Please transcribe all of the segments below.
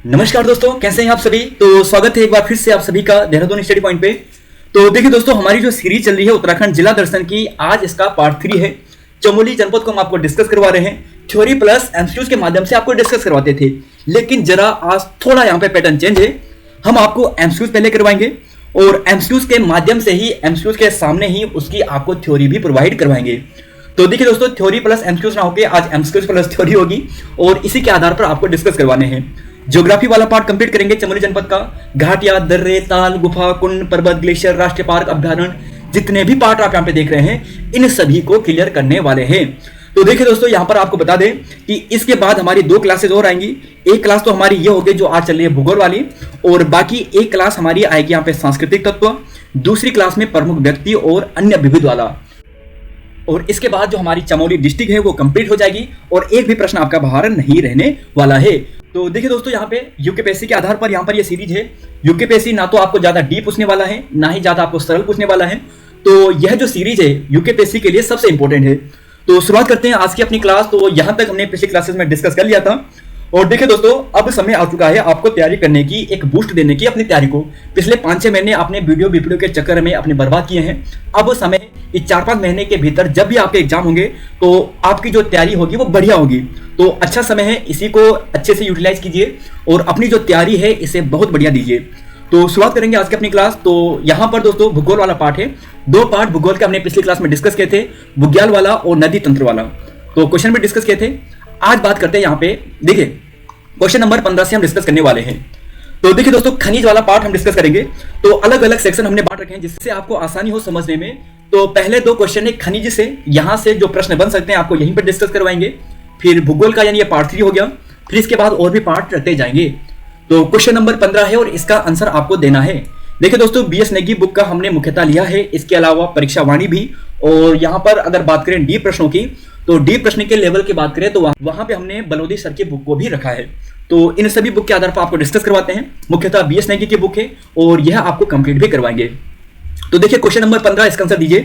नमस्कार दोस्तों, कैसे हैं आप सभी। तो स्वागत है एक बार फिर से आप सभी का देहरादून स्टडी पॉइंट पे। तो देखिए दोस्तों, हमारी जो सीरीज चल रही है उत्तराखंड जिला दर्शन की, आज इसका पार्ट 3 है। चमोली जनपद को हम आपको डिस्कस करवा रहे हैं। थ्योरी प्लस एमसीक्यूज के माध्यम से आपको डिस्कस करवाते थे, लेकिन जरा आज थोड़ा यहाँ पे पैटर्न चेंज है। हम आपको एमसीक्यूज पहले करवाएंगे और एमसीक्यूज के माध्यम से ही, एमसीक्यूज के सामने ही उसकी आपको थ्योरी भी प्रोवाइड करवाएंगे। तो देखिए दोस्तों, थ्योरी प्लस एमसीक्यूज ना होकर आज एमसीक्यूज प्लस थ्योरी होगी और इसी के आधार पर आपको डिस्कस करवाने हैं। ज्योग्राफी वाला पार्ट कंप्लीट करेंगे चमोली जनपद का। घाटिया, दर्रे, ताल, गुफा, कुंड, पर्वत, ग्लेशियर, राष्ट्रीय पार्क, अभ्यारण्य, जितने भी पार्ट आप यहाँ पे देख रहे हैं, इन सभी को क्लियर करने वाले हैं। तो देखिए दोस्तों, यहाँ पर आपको बता दें कि इसके बाद हमारी 2 क्लासेज और आएंगी। एक क्लास तो हमारी ये होगी जो आज चल रही है भूगोल वाली, और बाकी एक क्लास हमारी आएगी यहाँ पे सांस्कृतिक तत्व। दूसरी क्लास में प्रमुख व्यक्ति और अन्य विविध वाला, और इसके बाद जो हमारी चमोली डिस्ट्रिक्ट है वो कंप्लीट हो जाएगी और एक भी प्रश्न आपका बाहर नहीं रहने वाला है। तो देखिए दोस्तों, यहाँ पे यूकेपीएससी के आधार पर यहाँ पर ये सीरीज है। यूकेपीएससी ना तो आपको ज्यादा डीप पूछने वाला है, ना ही ज्यादा आपको सरल पूछने वाला है। तो यह जो सीरीज है यूकेपीएससी के लिए सबसे इंपॉर्टेंट है। तो शुरुआत करते हैं आज की अपनी क्लास। तो यहाँ तक हमने पिछली क्लासेस में डिस्कस कर लिया था। और देखिए दोस्तों, अब समय आ चुका है आपको तैयारी करने की, एक बूस्ट देने की अपनी तैयारी को। पिछले 5-6 महीने आपने वीडियो के चक्कर में अपने बर्बाद किए हैं। अब समय इस 4-5 महीने के भीतर जब भी आपके एग्जाम होंगे तो आपकी जो तैयारी होगी वो बढ़िया होगी। तो अच्छा समय है, इसी को अच्छे से यूटिलाइज कीजिए और अपनी जो तैयारी है इसे बहुत बढ़िया दीजिए। तो शुरुआत करेंगे आज की अपनी क्लास। तो यहाँ पर दोस्तों भूगोल वाला पार्ट है। 2 पार्ट भूगोल के हमने पिछली क्लास में डिस्कस किए थे, भूग्याल वाला और नदी तंत्र वाला। तो क्वेश्चन भी डिस्कस किए थे। आज बात करते हैं यहाँ पे, देखिए क्वेश्चन नंबर 15 से हम डिस्कस करने वाले हैं। तो देखिए दोस्तों, खनिज वाला पार्ट हम डिस्कस करेंगे। तो अलग अलग सेक्शन हमने बांट रखे हैं जिससे आपको आसानी हो समझने में। तो पहले 2 क्वेश्चन है खनिज से, यहां से जो प्रश्न बन सकते हैं आपको यहीं पर डिस्कस करवाएंगे। फिर भूगोल का यानी ये पार्ट 3 हो गया। फिर इसके बाद और भी पार्ट रखते जाएंगे। तो क्वेश्चन नंबर 15 है और इसका आंसर आपको देना है। देखिए दोस्तों, बीएस नेगी बुक का हमने मुख्यतः लिया है, इसके अलावा परीक्षा वाणी भी। और यहाँ पर अगर बात करें डी प्रश्नों की, तो डी प्रश्न के लेवल की बात करें तो वहां पे हमने बलोदी सर की बुक को भी रखा है। तो इन सभी बुक के आधार पर आपको डिस्कस करवाते हैं। मुख्यतः बीएस नेगी की बुक है और यह आपको कंप्लीट भी करवाएंगे। तो देखिए क्वेश्चन नंबर 15, इसका आंसर दीजिए।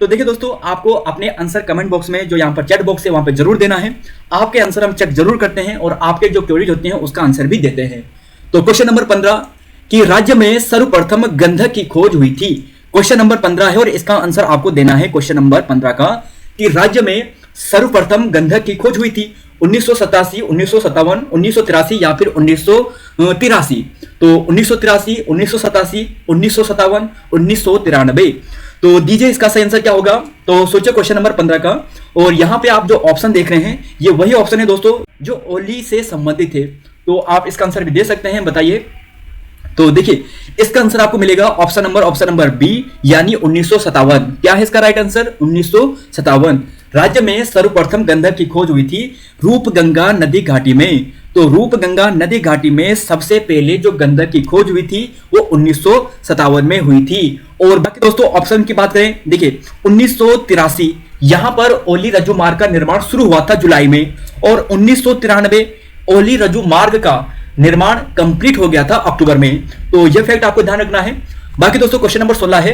तो देखिए दोस्तों, आपको अपने आंसर कमेंट बॉक्स में, जो यहाँ पर चैट बॉक्स है वहां पर जरूर देना है। आपके आंसर हम चेक जरूर करते हैं और आपके जो क्वेरीज होती हैं उसका आंसर भी देते हैं। तो क्वेश्चन नंबर 15 कि राज्य में सर्वप्रथम गंधक की खोज हुई थी। क्वेश्चन नंबर 15 है और इसका आंसर आपको देना है क्वेश्चन नंबर 15 का, कि राज्य में सर्वप्रथम गंधक की खोज हुई थी 1987, 1957, 1983 या फिर 1983। तो 1983, 1987, 1957, 1993। तो दीजिए इसका सही आंसर क्या होगा। तो सोचिए क्वेश्चन नंबर 15 का, और यहाँ पे आप जो ऑप्शन देख रहे हैं ये वही ऑप्शन है दोस्तों जो ओली से संबंधित है। तो आप इसका आंसर भी दे सकते हैं, बताइए। तो देखिए इसका आंसर आपको मिलेगा ऑप्शन नंबर बी, यानी 1957। क्या है इसका राइट आंसर? 1957। राज्य में सर्वप्रथम गंधक की खोज हुई थी रूपगंगा नदी घाटी में। तो रूपगंगा नदी घाटी में सबसे पहले जो गंधक की खोज हुई थी वो 1957 में हुई थी। और बाकी दोस्तों ऑप्शन की बात करें, देखिए 1983 यहां पर ओली रज्जु मार्ग का निर्माण शुरू हुआ था जुलाई में, और 1993 ओली रज्जु मार्ग का निर्माण कंप्लीट हो गया था अक्टूबर में। तो यह फैक्ट आपको ध्यान रखना है। बाकी दोस्तों क्वेश्चन नंबर 16 है,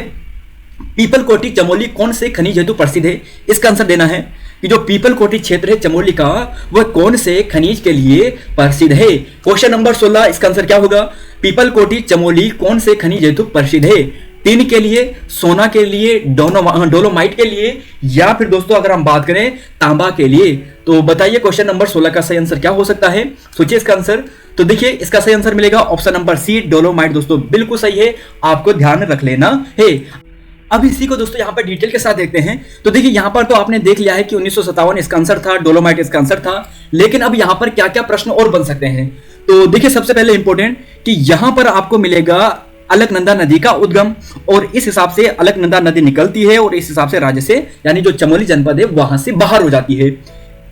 पीपल कोटी चमोली कौन से खनिज हेतु प्रसिद्ध है। इसका आंसर देना है कि जो पीपल कोटी क्षेत्र है चमोली का, वह कौन से खनिज के लिए प्रसिद्ध है। क्वेश्चन नंबर 16, इसका आंसर क्या होगा? पीपल कोटी चमोली कौन से खनिज हेतु प्रसिद्ध है? टिन के लिए, सोना के लिए, डोलोमाइट के लिए, या फिर दोस्तों अगर हम बात करें तांबा के लिए। तो बताइए क्वेश्चन नंबर 16 का सही आंसर क्या हो सकता है। सोचिए इसका आंसर। तो देखिए इसका सही आंसर मिलेगा ऑप्शन नंबर सी, डोलोमाइट। दोस्तों बिल्कुल सही है, आपको ध्यान रख लेना है। अब इसी को दोस्तों यहाँ पर डिटेल के साथ देखते हैं। तो देखिए यहाँ पर तो आपने देख लिया है कि 1957 इसका आंसर था, डोलोमाइट इसका आंसर था, लेकिन अब यहाँ पर क्या क्या प्रश्न और बन सकते हैं। तो देखिए सबसे पहले इंपॉर्टेंट कि यहाँ पर आपको मिलेगा अलकनंदा नदी का उद्गम, और इस हिसाब से अलकनंदा नदी निकलती है और इस हिसाब से राज्य से, यानी जो चमोली जनपद है वहां से बाहर हो जाती है।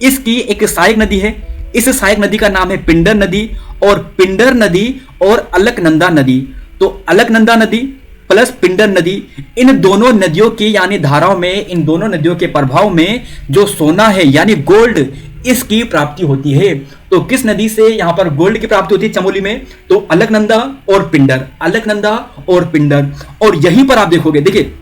इसकी एक सहायक नदी है, इस सहायक नदी का नाम है पिंडर नदी, और पिंडर नदी और अलकनंदा नदी। तो अलकनंदा नदी प्लस पिंडर नदी, इन दोनों नदियों की यानी धाराओं में, इन दोनों नदियों के प्रभाव में जो सोना है यानी गोल्ड, इसकी प्राप्ति होती है। तो किस नदी से यहां पर गोल्ड की प्राप्ति होती है चमोली में? तो अलकनंदा और पिंडर, अलकनंदा और पिंडर। और यहीं पर आप देखोगे, देखिए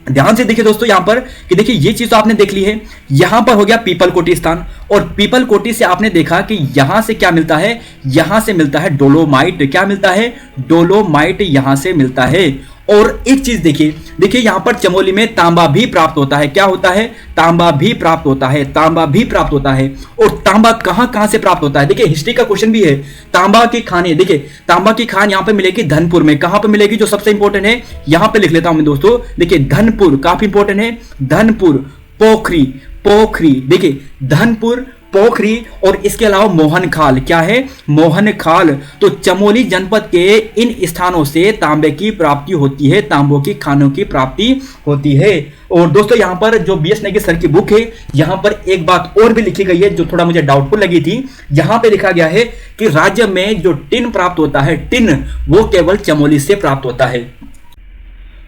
ध्यान से देखिए दोस्तों यहां पर कि देखिए ये चीज तो आपने देख ली है। यहां पर हो गया पीपल कोटी स्थान, और पीपल कोटी से आपने देखा कि यहां से क्या मिलता है, यहां से मिलता है डोलोमाइट। क्या मिलता है? डोलोमाइट यहां से मिलता है। और एक चीज देखिए, देखिए यहां पर चमोली में तांबा भी प्राप्त होता है। क्या होता है? तांबा भी प्राप्त होता है, तांबा भी प्राप्त होता है। और तांबा कहां कहां से प्राप्त होता है? देखिए हिस्ट्री का क्वेश्चन भी है। तांबा की खानें, देखिए तांबा की खान यहां पे मिलेगी धनपुर में। कहां पे मिलेगी? जो सबसे इंपॉर्टेंट है यहां पे लिख लेता हूं मैं दोस्तों, देखिए धनपुर काफी इंपॉर्टेंट है। धनपुर, पोखरी, पोखरी, देखिए धनपुर, पोखरी, और इसके अलावा मोहनखाल। क्या है? मोहनखाल। तो चमोली जनपद के इन स्थानों से तांबे की प्राप्ति होती है, तांबों की खानों की प्राप्ति होती है। और दोस्तों यहां पर जो बीएस नेगी सर की बुक है, यहां पर एक बात और भी लिखी गई है जो थोड़ा मुझे डाउटफुल लगी थी। यहां पे लिखा गया है कि राज्य में जो टिन प्राप्त होता है, टिन, वो केवल चमोली से प्राप्त होता है।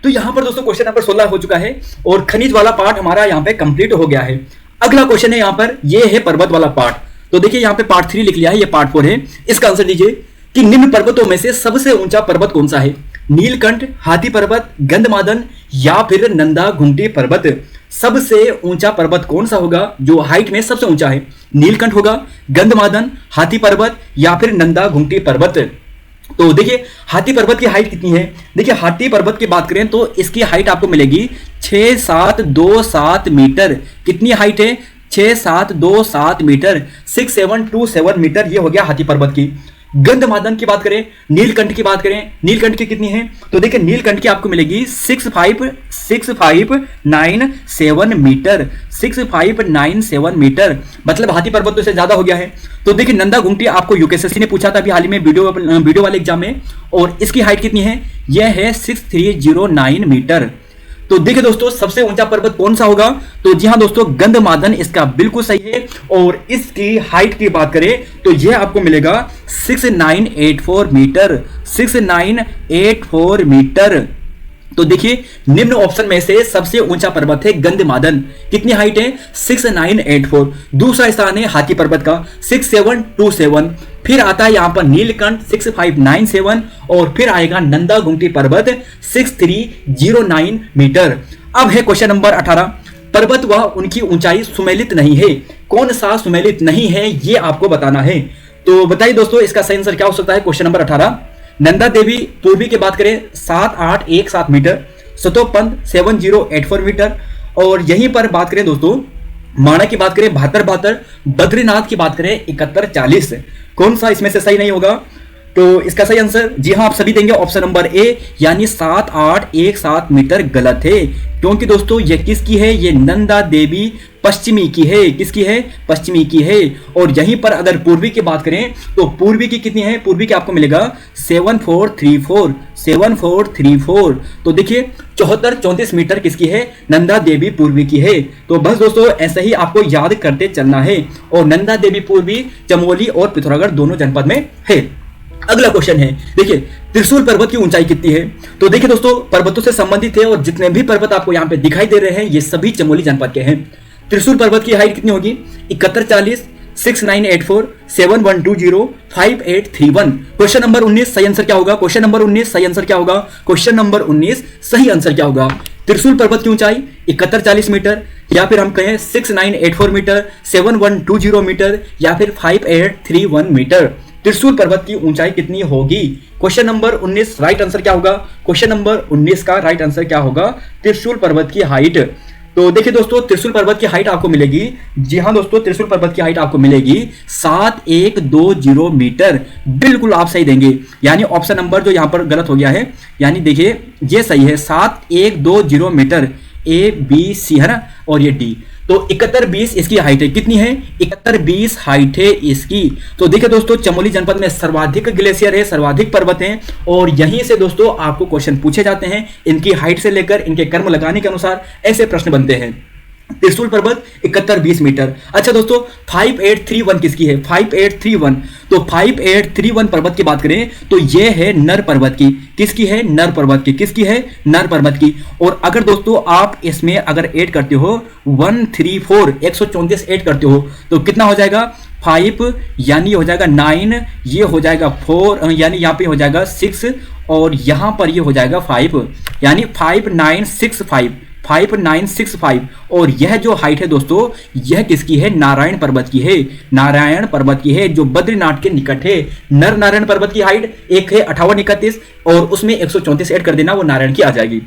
तो यहां पर दोस्तों क्वेश्चन नंबर 16 हो चुका है और खनिज वाला पार्ट हमारा यहां पे कंप्लीट हो गया है। अगला क्वेश्चन है यहां पर, ये है पर्वत वाला पार्ट। तो देखिए यहां पे पार्ट 3 लिख लिया है, ये पार्ट 4 है। इसका आंसर दीजिए कि निम्न पर्वतों में से सबसे ऊंचा पर्वत कौन सा है? नीलकंठ, हाथी पर्वत, गंधमादन या फिर नंदा घुंटी पर्वत। सबसे ऊंचा पर्वत कौन सा होगा जो हाइट में सबसे ऊंचा है? नीलकंठ होगा, गंधमादन, हाथी पर्वत या फिर नंदा घुंटी पर्वत। तो देखिए हाथी पर्वत की हाइट कितनी है? देखिए हाथी पर्वत की बात करें तो इसकी हाइट आपको मिलेगी 6727 मीटर। कितनी हाइट है? 6727 मीटर, 6727 मीटर, ये हो गया हाथी पर्वत की। गंधमादन की बात करें, नीलकंठ की बात करें, नीलकंठ की कितनी है? तो देखिए नीलकंठ की आपको मिलेगी 6597 मीटर, 6597 मीटर, मतलब हाथी पर्वत तो इससे ज्यादा हो गया है। तो देखिए नंदा घुंटी आपको यूकेएसएससी ने पूछा था अभी हाल ही में वीडियो वाले एग्जाम में, और इसकी हाइट कितनी है? यह है 6309 मीटर। तो देखिए दोस्तों सबसे ऊंचा पर्वत कौन सा होगा? तो जी हां दोस्तों, गंधमादन इसका बिल्कुल सही है। और इसकी हाइट की बात करें तो यह आपको मिलेगा 6984 मीटर, 6984 मीटर। तो देखिए निम्न ऑप्शन में से सबसे ऊंचा पर्वत है गंधमादन। कितनी हाइट है? 6984। दूसरा स्थान है हाथी पर्वत का 6727। फिर आता है यहां पर नीलकंठ 6597, और फिर आएगा नंदा घुंटी पर्वत 6309 मीटर। अब है क्वेश्चन नंबर 18। पर्वत व उनकी ऊंचाई सुमेलित नहीं है। कौन सा सुमेलित नहीं है ये आपको बताना है। तो बताइए दोस्तों इसका सही आंसर क्या हो सकता है? क्वेश्चन नंबर 18, नंदा देवी पूर्वी की बात करें 7817 मीटर, सतोपंथ 7084 मीटर, और यहीं पर बात करें दोस्तों माणा की बात करें 7272, बद्रीनाथ की बात करें 7140। कौन सा इसमें से सही नहीं होगा? तो इसका सही आंसर जी हाँ आप सभी देंगे ऑप्शन नंबर ए, यानी 7817 मीटर गलत है। क्योंकि दोस्तों ये किसकी है? ये नंदा देवी पश्चिमी की है। किसकी है? पश्चिमी की है। और यहीं पर अगर पूर्वी की बात करें तो पूर्वी की कितनी है? पूर्वी की आपको मिलेगा 7434, 7434। तो देखिए 7434 मीटर किसकी है? नंदा देवी पूर्वी की है। तो बस दोस्तों ऐसे ही आपको याद करते चलना है। और नंदा देवी पूर्वी चमोली और पिथौरागढ़ दोनों जनपद में है। अगला क्वेश्चन है, देखिए त्रिशूल पर्वत की ऊंचाई कितनी है? तो देखिए दोस्तों पर्वतों से संबंधित है और जितने भी पर्वत आपको यहाँ पे दिखाई दे रहे हैं ये सभी चमोली जनपद के हैं। त्रिशूल पर्वत की हाइट कितनी होगी? 7140, 6984, 7120, 5831। क्वेश्चन नंबर 19 सही आंसर क्या होगा? क्वेश्चन नंबर 19 सही आंसर क्या होगा? क्वेश्चन नंबर 19 सही आंसर क्या होगा? त्रिशूल पर्वत की ऊंचाई 7140 मीटर, या फिर हम कहें 6984 मीटर, 7120 मीटर, या फिर 5831 मीटर। त्रिशूल पर्वत की ऊंचाई कितनी होगी? क्वेश्चन नंबर 19 राइट आंसर क्या होगा? क्वेश्चन नंबर 19 का राइट आंसर क्या होगा? त्रिशूल पर्वत की हाइट। तो देखिए दोस्तों त्रिशूल पर्वत की हाइट आपको मिलेगी, जी हाँ दोस्तों त्रिशूल पर्वत की हाइट आपको मिलेगी 7120 मीटर। बिल्कुल आप सही देंगे, यानी ऑप्शन नंबर जो यहां पर गलत हो गया है, यानी देखिए ये सही है 7120 मीटर, ए बी सी है ना, और ये डी। तो 7120 इसकी हाइट है। कितनी है? 7120 हाइट है इसकी। तो देखिए दोस्तों चमोली जनपद में सर्वाधिक ग्लेशियर है, सर्वाधिक पर्वत हैं, और यहीं से दोस्तों आपको क्वेश्चन पूछे जाते हैं इनकी हाइट से लेकर इनके कर्म लगाने के अनुसार ऐसे प्रश्न बनते हैं। त्रिशूल पर्वत 7120 मीटर। अच्छा दोस्तों 5831 किसकी है? 5831। तो 5831 पर्वत की बात करें तो यह है नर पर्वत की। किसकी है? नर पर्वत की। किसकी है? नर पर्वत की। और अगर दोस्तों आप इसमें अगर ऐड करते हो 134 134 ऐड करते हो तो कितना हो जाएगा? 5, यानी हो जाएगा 9, ये हो जाएगा 4, यानी यहाँ पे हो जाएगा 6, और यहाँ पर ये हो जाएगा 5, यानी 5965। 5965। और यह जो हाइट है दोस्तों, यह किसकी है? नारायण पर्वत की है। नारायण पर्वत की है जो बद्रीनाथ के निकट है। नर नारायण पर्वत की हाइट एक है 5831 और उसमें 134 ऐड कर देना, वो नारायण की आ जाएगी।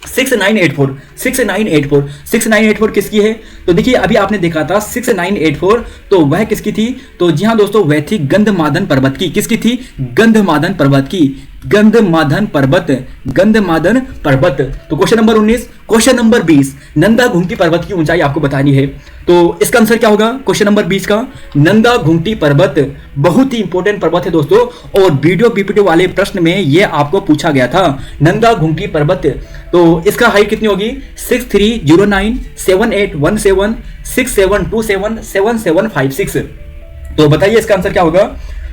6984 किसकी है? तो देखिए अभी आपने देखा था 6984, तो वह किसकी थी? तो जी हाँ दोस्तों, वह थी गंधमादन पर्वत की। किसकी थी? गंधमादन पर्वत की। गंधमादन पर्वत, गंधमादन पर्वत। तो question number 19। Question number 20, Nanda Ghunghuti पर्वत की ऊंचाई आपको बतानी है। तो इसका आंसर क्या होगा क्वेश्चन नंबर 20 का? नंदा घुंगटी पर्वत बहुत ही इंपॉर्टेंट पर्वत है दोस्तों, और वीडियो पीपीटी वाले प्रश्न में यह आपको पूछा गया था। नंदा घुंगटी पर्वत, तो इसका हाइट कितनी होगी? 6309 7817 6727 7756। तो बताइए इसका आंसर क्या होगा?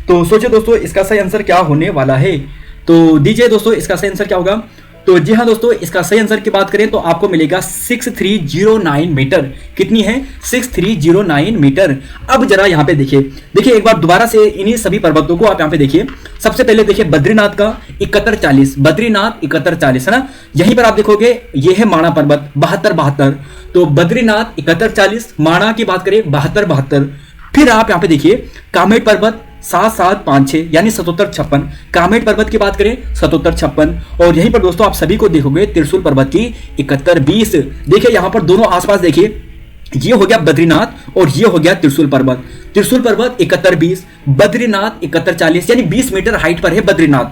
तो सोचिए दोस्तों, इसका सही आंसर क्या होने वाला है? तो दीजिए दोस्तों, इसका सही आंसर क्या होगा? तो जी हाँ दोस्तों, इसका सही आंसर की बात करें तो आपको मिलेगा 6309 मीटर। कितनी है? 6309 मीटर। अब जरा यहाँ पे देखिए, एक बार दोबारा से इन्हीं सभी पर्वतों को आप यहाँ पे देखिए। सबसे पहले देखिए बद्रीनाथ का 7140, बद्रीनाथ 7140 है ना। यहीं पर आप देखोगे ये है माणा पर्वत 7272। तो बद्रीनाथ 7140, माणा की बात करें 7272। फिर आप यहाँ पे देखिए कामेट पर्वत 7756 यानी 7756। कामेट पर्वत की बात करें 7756। और यहीं पर दोस्तों आप सभी को देखोगे त्रिशूल पर्वत की 7120। देखिए यहाँ पर दोनों आसपास देखिए, ये हो गया बद्रीनाथ और ये हो गया त्रिशूल पर्वत। त्रिशूल पर्वत 7120, बद्रीनाथ 7140 यानी 20 मीटर हाइट पर है बद्रीनाथ।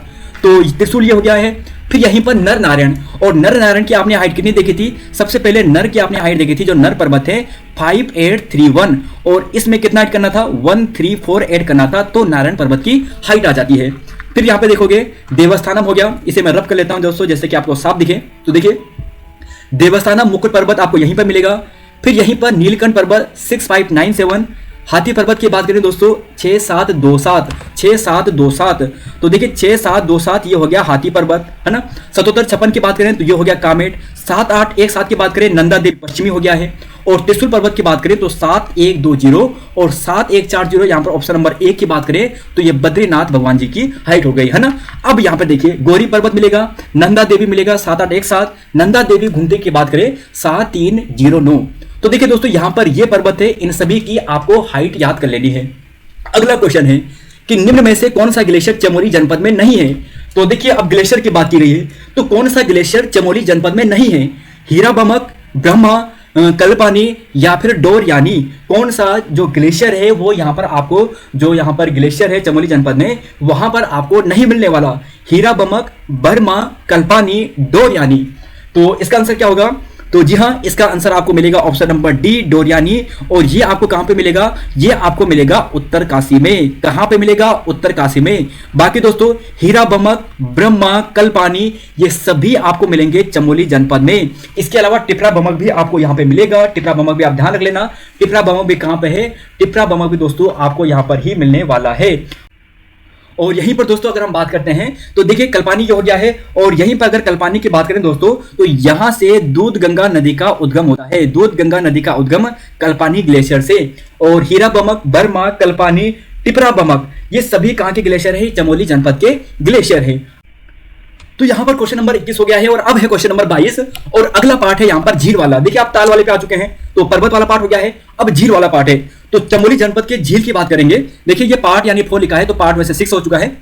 तो त्रिशूल ये हो गया है। फिर यहीं पर नर नारायण, और नर नारायण की आपने हाइट कितनी देखी थी? सबसे पहले नर की आपने हाइट देखी थी, जो नर पर्वत है 5831, और इसमें कितना ऐड करना था? 134 ऐड करना था, तो नारायण पर्वत की हाइट आ जाती है। फिर यहाँ पे देखोगे देवस्थानम हो गया, इसे मैं रब कर लेता हूं दोस्तों जैसे कि आपको साफ दिखे। तो देखिए देवस्थानम मुकुट पर्वत आपको यहीं पर मिलेगा। फिर यहीं पर नीलकंठ पर्वत 6597। हाथी पर्वत की बात करें दोस्तों 6727। तो देखिए 6727 ये हो गया हाथी पर्वत है ना। 7756 की बात करें तो ये हो गया कामेट। 7817 की बात करें नंदा देवी पश्चिमी हो गया है। और त्रिशूल पर्वत की बात करें तो 7120 और 7140 यहाँ पर ऑप्शन नंबर 1 की बात करें तो ये बद्रीनाथ भगवान जी की हाइट हो गई है ना। अब यहाँ पे देखिए गौरी पर्वत मिलेगा, नंदा देवी मिलेगा 7817, नंदा देवी घूमते की बात करें 7309। तो देखिए दोस्तों यहाँ पर ये पर्वत है, इन सभी की आपको हाइट याद कर लेनी है। अगला क्वेश्चन है कि निम्न में से कौन सा ग्लेशियर चमोली जनपद में नहीं है? तो देखिए अब ग्लेशियर की बात की रही है, तो कौन सा ग्लेशियर चमोली जनपद में नहीं है? हीरा बमक, ब्रह्मा, कल्पानी या फिर डोर, यानी कौन सा जो ग्लेशियर है वो यहाँ पर आपको, जो यहाँ पर ग्लेशियर है चमोली जनपद में, वहां पर आपको नहीं मिलने वाला। हीरा बमक, बर्मा, कल्पानी, डोर यानी। तो इसका आंसर क्या होगा? तो जी हाँ, इसका आंसर आपको मिलेगा ऑप्शन नंबर डी, डोरियानी। और ये आपको कहां पे मिलेगा? ये आपको मिलेगा उत्तरकाशी में। कहां पे मिलेगा? उत्तरकाशी में। बाकी दोस्तों हीरा बमक, ब्रह्मा, कल्पानी ये सभी आपको मिलेंगे चमोली जनपद में। इसके अलावा टिपरा बमक भी आपको यहां पे मिलेगा। टिपरा बमक भी आप ध्यान रख लेना, टिपरा बमक भी कहां पे है? टिपरा बमक भी दोस्तों आपको यहां पर ही मिलने वाला है। और यहीं पर दोस्तों अगर हम बात करते हैं तो देखिए कल्पानी जो हो गया है, और यहीं पर अगर कल्पानी की बात करें दोस्तों तो यहां से दूध गंगा नदी का उद्गम होता है। दूध गंगा नदी का उद्गम कल्पानी ग्लेशियर से। और हीरा बमक, बर्मा, कल्पानी, टिपरा बमक ये सभी कहां के ग्लेशियर है? चमोली जनपद के ग्लेशियर है। तो यहां पर क्वेश्चन नंबर 21 हो गया है और अब है क्वेश्चन नंबर 22 और अगला पार्ट है यहां पर झील वाला। देखिए आप ताल वाले पे आ चुके हैं, तो पर्वत वाला पार्ट हो गया है, अब झील वाला पार्ट है। तो चमोली जनपद के झील की बात करेंगे। देखिए ये पार्ट यानी 4 लिखा है, तो पार्ट वैसे 6 हो चुका है।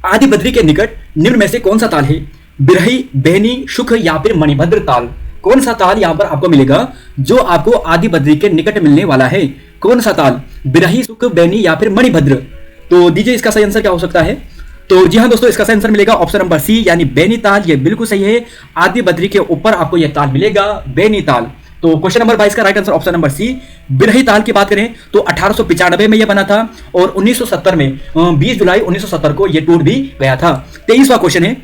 आदि बद्री के निकट निम्न में से कौन सा ताल है? बिरही, बेनी, सुख या फिर मणिभद्र ताल। कौन सा ताल यहां पर आपको मिलेगा जो आपको आदि बद्री के निकट मिलने वाला है? कौन सा ताल? बिरही, सुख, बेनी या फिर मणिभद्र। तो दीजिए इसका सही आंसर क्या हो सकता है? तो जी हाँ दोस्तों, इसका सही आंसर मिलेगा ऑप्शन नंबर सी यानी बेनीताल। ये बिल्कुल सही है, आदि बद्री के ऊपर आपको यह ताल मिलेगा, बेनीताल। तो क्वेश्चन नंबर 22 का right answer option number C. Birahi Tal की बात करें तो 1895 में यह बना था और 1970 में 20 जुलाई 1970 को यह टूट भी गया था। 23वां क्वेश्चन है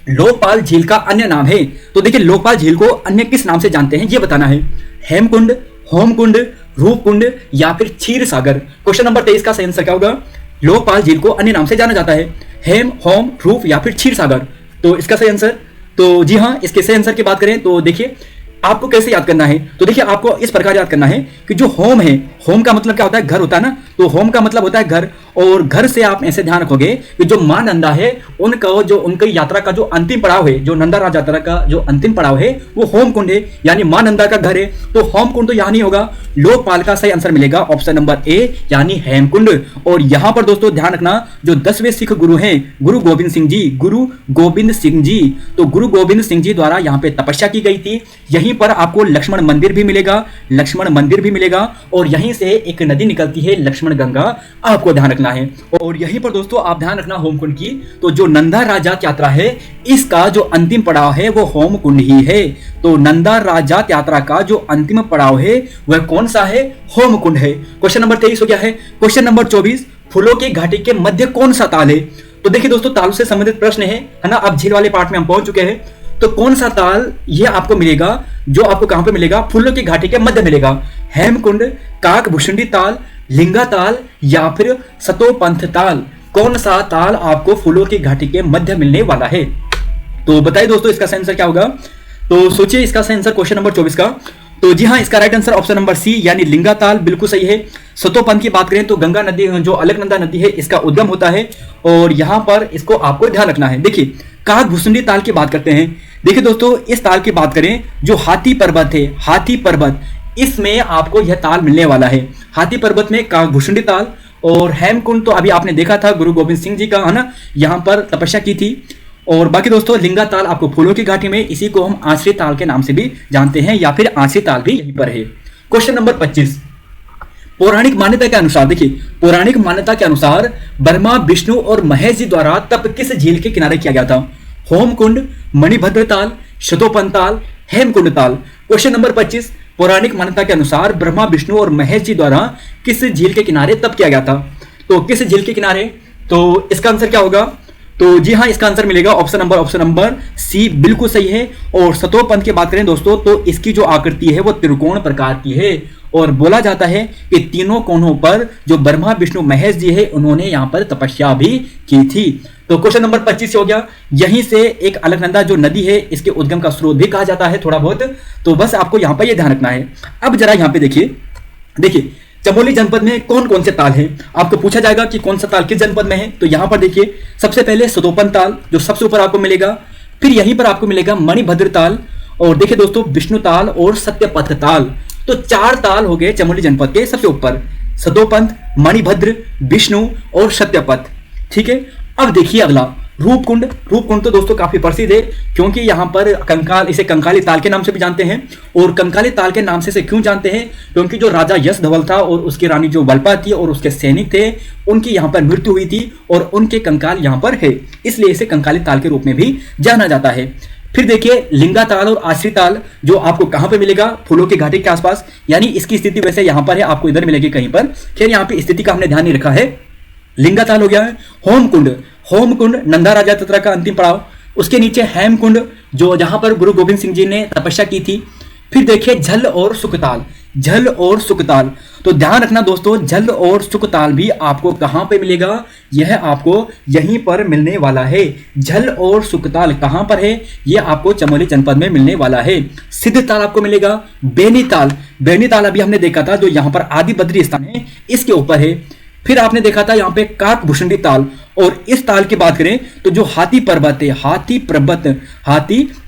लोकपाल झील का अन्य नाम है। तो देखिए लोकपाल झील को अन्य किस नाम से जानते हैं ये बताना है। हेमकुंड, होमकुंड, रूपकुंड या फिर क्षीर सागर। क्वेश्चन नंबर 23 का सही आंसर क्या होगा? लोकपाल झील को अन्य नाम से जाना जाता है, हेम, होम, रूप या फिर क्षीर सागर। तो इसका सही आंसर, तो जी हाँ इसके सही आंसर की बात करें तो देखिए आपको कैसे याद करना है। तो देखिए आपको इस प्रकार याद करना है कि जो होम है, होम का मतलब क्या होता है? घर होता है ना। तो होम का मतलब होता है घर, और घर से आप ऐसे ध्यान रखोगे कि जो मां नंदा है उनका जो उनकी यात्रा का जो अंतिम पड़ाव है, जो नंदा राज यात्रा का जो अंतिम पड़ाव है वो होम कुंड है, यानी मां नंदा का घर है। तो होम कुंड तो यहां नहीं होगा, लोकपाल का सही आंसर मिलेगा ऑप्शन नंबर ए यानी हेमकुंड। और यहां पर दोस्तों ध्यान रखना, जो 10वें सिख गुरु हैं गुरु गोबिंद सिंह जी, गुरु गोबिंद सिंह जी, तो गुरु गोबिंद सिंह जी द्वारा यहां पे तपस्या की गई थी। यहीं पर आपको लक्ष्मण मंदिर भी मिलेगा, लक्ष्मण मंदिर भी मिलेगा, और यहीं से एक नदी निकलती है लक्ष्मण गंगा, आपको ध्यान रखना है। और यहीं पर दोस्तों आप ध्यान रखना होमकुंड की, तो जो नंदा राजा यात्रा है इसका जो अंतिम पड़ाव है वो होमकुंड ही है। तो नंदा राजा यात्रा का जो अंतिम पड़ाव है वह कौन सा है? होमकुंड है। क्वेश्चन नंबर 23 हो गया है। क्वेश्चन नंबर 24, फूलों की घाटी के मध्य कौन सा ताल है? तो देखिए दोस्तों ताल से संबंधित प्रश्न है ना। अब झील वाले पार्ट में हम पहुंच चुके हैं। तो कौन सा ताल ये आपको मिलेगा, जो आपको कहां पे मिलेगा? फूलों की घाटी के मध्य मिलेगा। हेमकुंड, काकभूषुंडी ताल, लिंगा ताल या फिर सतोपंथ ताल, कौन सा ताल आपको फूलों की घाटी के मध्य मिलने वाला है? तो बताइए दोस्तों इसका आंसर क्या होगा। तो सोचिए इसका आंसर क्वेश्चन नंबर 24 का। तो जी हाँ, इसका right answer option number C यानी लिंगा ताल बिल्कुल सही है। सतोपंथ की बात करें तो गंगा नदी जो अलकनंदा नदी है इसका उद्गम होता है, और यहां पर इसको आपको ध्यान रखना है। देखिए काकभूषुंडी ताल की बात करते हैं। देखिए दोस्तों इस ताल की बात करें, जो हाथी पर्वत है, हाथी पर्वत, इसमें आपको यह ताल मिलने वाला है। हाथी पर्वत में काकभूषुंडी ताल, और हेमकुंड तो अभी आपने देखा था गुरु गोबिंद सिंह जी का, है ना, यहां पर तपस्या की थी। और बाकी दोस्तों लिंगा ताल आपको फूलों की घाटी में, इसी को हम आश्री ताल के नाम से भी जानते हैं, या फिर आश्री ताल भी यहीं पर है। क्वेश्चन नंबर 25, पौराणिक मान्यता के अनुसार, देखिए पौराणिक मान्यता के अनुसार ब्रह्मा विष्णु और महेश जी द्वारा तप किस झील के किनारे किया गया था? होमकुंड, मणिभद्र ताल, शतोपंथ ताल, हेमकुंड ताल। क्वेश्चन नंबर 25, पौराणिक मान्यता के अनुसार ब्रह्मा विष्णु और महेश जी द्वारा किस झील के किनारे तप किया गया था? तो किस झील के किनारे? तो इसका आंसर क्या होगा? तो जी हाँ, इसका आंसर मिलेगा ऑप्शन नंबर सी बिल्कुल सही है। और सतोपंथ की बात करें दोस्तों तो इसकी जो आकृति है वो त्रिकोण प्रकार की है, और बोला जाता है कि तीनों कोनों पर जो ब्रह्मा विष्णु महेश जी है उन्होंने यहाँ पर तपस्या भी की थी। तो क्वेश्चन नंबर 25 हो गया। यहीं से एक अलकनंदा जो नदी है इसके उद्गम का स्रोत भी कहा जाता है थोड़ा बहुत, तो बस आपको यहाँ पर यह ध्यान रखना है। अब जरा यहाँ पे देखिए चमोली जनपद में कौन कौन से ताल हैं? आपको पूछा जाएगा कि कौन सा ताल किस जनपद में है। तो यहां पर देखिए सबसे पहले सतोपंथ ताल जो सबसे ऊपर आपको मिलेगा, फिर यहीं पर आपको मिलेगा मणिभद्र ताल, और देखिए दोस्तों विष्णु ताल और सत्यपथ ताल। तो 4 ताल हो गए चमोली जनपद के सबसे ऊपर, सतोपंथ, मणिभद्र, विष्णु और सत्यपथ। ठीक है, अब देखिए अगला रूपकुंड। रूपकुंड तो दोस्तों काफी प्रसिद्ध है, क्योंकि यहाँ पर कंकाल, इसे कंकाली ताल के नाम से भी जानते हैं। और कंकाली ताल के नाम से इसे क्यों जानते हैं? क्योंकि जो राजा यश धवल था और उसकी रानी जो बलपा थी और उसके सैनिक थे, उनकी यहाँ पर मृत्यु हुई थी और उनके कंकाल यहाँ पर है, इसलिए इसे कंकाली ताल के रूप में भी जाना जाता है। फिर देखिए लिंगा ताल और आश्री ताल जो आपको कहां पे मिलेगा? फूलों की घाटी के आसपास, यानी इसकी स्थिति वैसे यहां पर है, आपको इधर मिलेगी कहीं पर। खैर यहाँ पे स्थिति का हमने ध्यान नहीं रखा है। लिंगा ताल हो गया है। होमकुंड नंदा राजा यात्रा का अंतिम पड़ाव, उसके नीचे हेमकुंड जो जहां पर गुरु गोबिंद सिंह जी ने तपस्या की थी। फिर देखिए झल और सुकताल, तो ध्यान रखना दोस्तों झल और सुकताल भी आपको कहां पे मिलेगा? यह आपको यहीं पर मिलने वाला है। झल और सुकताल कहां पर है? यह आपको चमोली जनपद में मिलने वाला है। सिद्ध ताल आपको मिलेगा। बेनी ताल अभी हमने देखा था जो यहाँ पर आदि बद्री स्थान है इसके ऊपर है। फिर आपने देखा था यहाँ पे काकभूषुंडी ताल, और इस ताल की बात करें तो जो हाथी पर्वत है, हाथी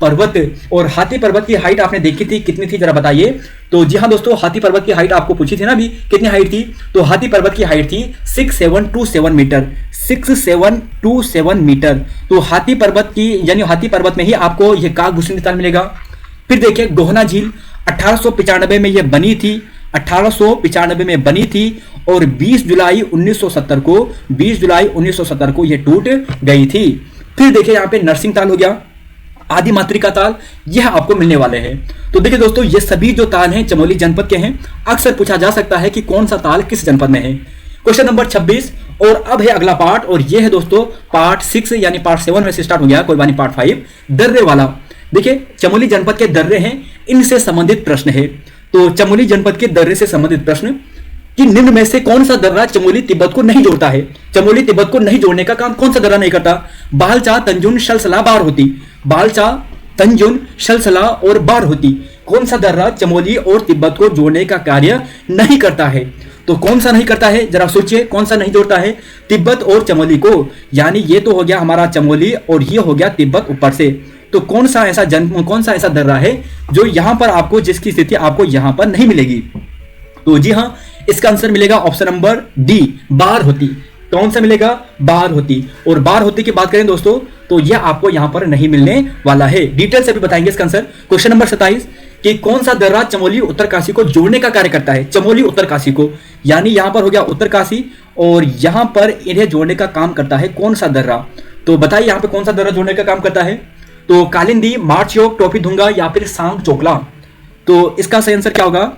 पर्वत और हाथी पर्वत की हाइट आपने देखी थी, कितनी थी जरा बताइए। तो जी हाँ दोस्तों, हाथी पर्वत की हाइट आपको पूछी थी ना अभी, कितनी हाइट थी? तो हाथी पर्वत की हाइट थी 6727 मीटर, 6727 मीटर। तो हाथी पर्वत की, यानी हाथी पर्वत में ही आपको यह काकभूषुंडी ताल मिलेगा। फिर देखिए गोहना झील 1895 में यह बनी थी, 1895 में बनी थी, और 20 जुलाई 1970 को यह टूट गई थी। फिर देखिए यहाँ पे नरसिंह ताल हो गया, आदि मातृका ताल, यह आपको मिलने वाले हैं। तो देखिए दोस्तों ये सभी जो ताल हैं चमोली जनपद के हैं। अक्सर पूछा जा सकता है कि कौन सा ताल किस जनपद में है। क्वेश्चन नंबर 26, और अब है अगला पार्ट, और यह है दोस्तों पार्ट 6 यानी पार्ट 7 में से स्टार्ट हो गया, कोई बात नहीं, पार्ट 5 दर्रे वाला। देखिए चमोली जनपद के दर्रे हैं, इनसे संबंधित प्रश्न है। तो चमोली जनपद के दर्रे से संबंधित प्रश्न कि निम्न में से कौन सा दर्रा चमोली तिब्बत को नहीं जोड़ता है? चमोली तिब्बत को नहीं जोड़ने का काम कौन सा दर्रा नहीं करता? बालचा, तंजुन, शलसला, बारहोती। बालचा, तंजुन, शलसला और बारहोती, कौन सा दर्रा चमोली और तिब्बत को जोड़ने का कार्य नहीं करता है? तो कौन सा नहीं करता है, जरा सोचिए कौन सा नहीं जोड़ता है, तिब्बत और चमोली को। यानी ये तो हो गया हमारा चमोली और ये हो गया तिब्बत ऊपर से। तो कौन सा ऐसा दर्रा है जो यहां पर आपको, जिसकी स्थिति आपको यहां पर नहीं मिलेगी। तो जी हां, इसका आंसर मिलेगा ऑप्शन नंबर डी, बारहोती। कौन सा मिलेगा, बारहोती। और बारहोती की बात करें दोस्तों तो यह आपको यहां पर नहीं मिलने वाला है। डिटेल से भी बताएंगे इसका आंसर। क्वेश्चन नंबर 27 कि कौन सा दर्रा चमोली उत्तरकाशी को जोड़ने का कार्य करता है, चमोली उत्तरकाशी को। यानी यहां पर हो गया उत्तरकाशी और यहां पर इन्हें जोड़ने का काम करता है कौन सा दर्रा। तो बताइए यहां पर कौन सा दर्रा जोड़ने का काम करता है। तो कालिंदी, मार्चयोग, टोपीधुंगा या फिर सांग चोकला। तो इसका सही आंसर क्या होगा।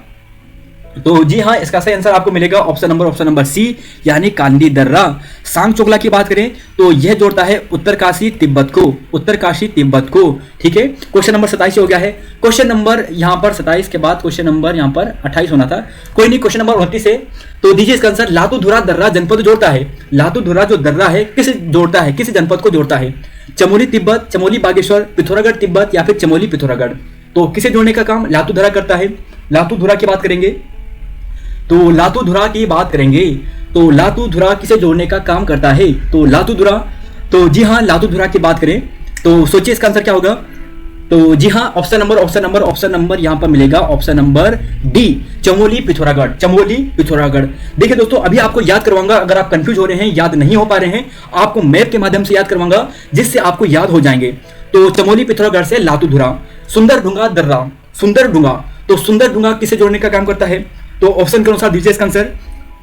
तो जी हाँ, इसका सही आंसर आपको मिलेगा ऑप्शन नंबर सी, यानी कालिंदी दर्रा। सांग चोकला की बात करें तो यह जोड़ता है उत्तरकाशी तिब्बत को, उत्तरकाशी तिब्बत को। ठीक है, क्वेश्चन नंबर 27 हो गया है। क्वेश्चन नंबर यहां पर 27 के बाद क्वेश्चन नंबर यहां पर 28 होना था, कोई नहीं। क्वेश्चन नंबर 29 है। तो दीजिए इसका आंसर। लातूधुरा दर्रा जनपद जोड़ता है, लातूधुरा जो दर्रा है किस जोड़ता है, किस जनपद को जोड़ता है। चमोली तिब्बत, चमोली बागेश्वर, पिथौरागढ़ तिब्बत या फिर चमोली पिथौरागढ़। तो किसे जोड़ने का काम लातूधुरा करता है। लातूधुरा की बात करेंगे तो लातूधुरा की बात करेंगे तो लातूधुरा किसे जोड़ने का काम करता है। तो लातूधुरा, तो जी हाँ, लातूधुरा की बात करें तो सोचिए इसका आंसर क्या होगा। तो जी हाँ, ऑप्शन नंबर यहां पर मिलेगा option number D, Chamoli Pithoragarh, Chamoli Pithoragarh. देखिए दोस्तों, अभी आपको याद करवाऊंगा, अगर आप कंफ्यूज हो रहे हैं, याद नहीं हो पा रहे हैं, आपको मैप के माध्यम से याद करवाऊंगा जिससे आपको याद हो जाएंगे। तो चमोली पिथौरागढ़ से लातूधुरा, सुंदरडुंगा दर्रा, सुंदरडुंगा। तो सुंदरडुंगा किसे जोड़ने का काम करता है। तो ऑप्शन के अनुसार दीजिए इसका आंसर।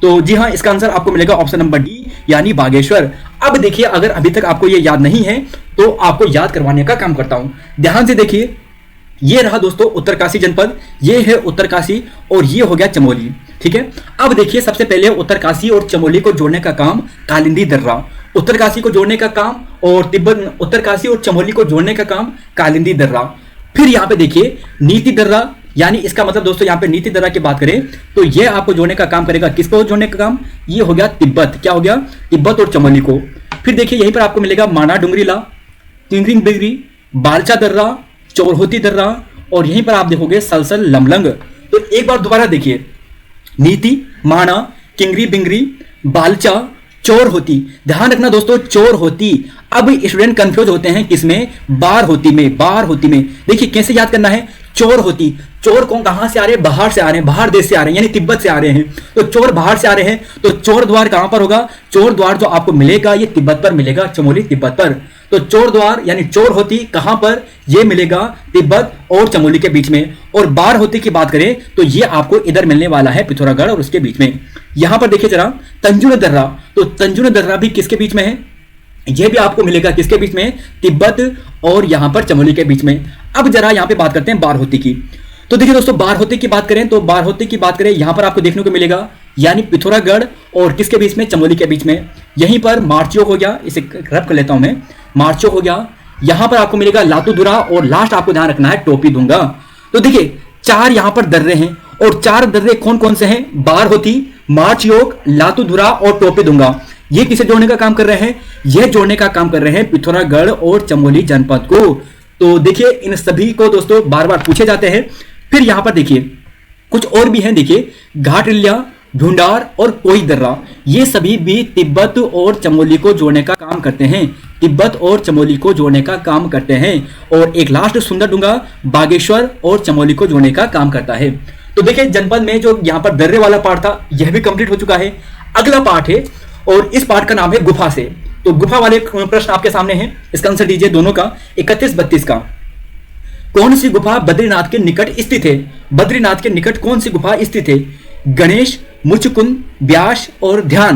तो जी हाँ, इसका आंसर आपको मिलेगा ऑप्शन नंबर डी, यानी बागेश्वर। अब देखिए, अगर अभी तक आपको ये याद नहीं है तो आपको याद करवाने का काम करता हूं। ध्यान से देखिए, ये रहा दोस्तों उत्तरकाशी जनपद, ये है उत्तरकाशी और ये हो गया चमोली। ठीक है, अब देखिए सबसे पहले उत्तरकाशी और चमोली को जोड़ने का काम कालिंदी दर्रा, उत्तरकाशी को जोड़ने का काम और तिब्बत, उत्तरकाशी और चमोली को जोड़ने का काम कालिंदी दर्रा। फिर यहां पे देखिए नीति दर्रा, यानी इसका मतलब दोस्तों यहाँ पे नीति दर्रा की बात करें तो ये आपको जोड़ने का काम करेगा, किसको जोड़ने का काम, ये हो गया तिब्बत। क्या हो गया, तिब्बत और चमोली को। फिर देखिए यहीं पर आपको मिलेगा माना डुंगरीला, तिंगरिंग बिगरी, बालचा दर्रा, चौरहोती दर्रा और यहीं पर आप देखोगे सलसल लमलंग। तो एक बार दोबारा देखिए, नीति, माना, किंगरी बिंगरी, बालचा, चोर होती। ध्यान रखना दोस्तों, चोर होती। अब स्टूडेंट कंफ्यूज होते हैं किसमें, बार होती में, बार होती में। देखिए कैसे याद करना है, चोर होती, चोर कौन कहां से आ रहे हैं, बाहर से आ रहे हैं, बाहर देश से आ रहे हैं, यानी तिब्बत से आ रहे हैं। तो चोर बाहर से आ रहे हैं, तो चोर द्वार कहां पर होगा, चोर द्वार जो आपको मिलेगा ये तिब्बत पर मिलेगा, चमोली तिब्बत पर। तो चोर द्वार यानी चोर होती कहां पर, ये मिलेगा तिब्बत और चमोली के बीच में। और बार होती की बात करें तो ये आपको इधर मिलने वाला है पिथौरागढ़ और उसके बीच में। यहां पर देखिए जरा तंजुन दर्रा, तो तंजुन दर्रा भी किसके बीच में है, ये भी आपको मिलेगा किसके बीच में, तिब्बत और यहां पर चमोली के बीच में। अब जरा यहां पे बात करते हैं बारहोती की। तो देखिए दोस्तों, बारहोती की बात करें तो बारहोती की बात करें यहां पर आपको देखने को मिलेगा, यानी पिथौरागढ़ और किसके बीच में, चमोली के बीच में। यहीं पर मार्चयोग हो गया, इसे रब कर लेता हूं मैं, मार्चयोग हो गया। यहां पर आपको मिलेगा लातूधुरा और लास्ट आपको ध्यान रखना है टोपीधुंगा। तो देखिए चार यहां पर दर्रे हैं और चार दर्रे कौन कौन से हैं, बारहोती, मार्चयोग, लातूधुरा और टोपीधुंगा। ये किसे जोड़ने का काम कर रहे हैं, यह जोड़ने का काम कर रहे हैं पिथौरागढ़ और चमोली जनपद को। तो देखिए इन सभी को दोस्तों बार बार पूछे जाते हैं। फिर यहां पर देखिए कुछ और भी हैं, देखिए घाटरिल्या, ढूंढार और कोई दर्रा, ये सभी भी तिब्बत और चमोली को जोड़ने का काम करते हैं, तिब्बत और चमोली को जोड़ने का काम करते हैं। और एक लास्ट सुंदरडुंगा, बागेश्वर और चमोली को जोड़ने का काम करता है। तो देखिए जनपद में जो यहाँ पर दर्रे वाला पार्ट था यह भी कंप्लीट हो चुका है। अगला पार्ट है और इस पार्ट का नाम है गुफा से। तो गुफा वाले प्रश्न आपके सामने हैं, इसका आंसर दीजिए दोनों का, 31-32 का। कौन सी गुफा बद्रीनाथ के निकट स्थित है, बद्रीनाथ के निकट कौन सी गुफा स्थित है, गणेश, मुचकुंद, व्यास और ध्यान।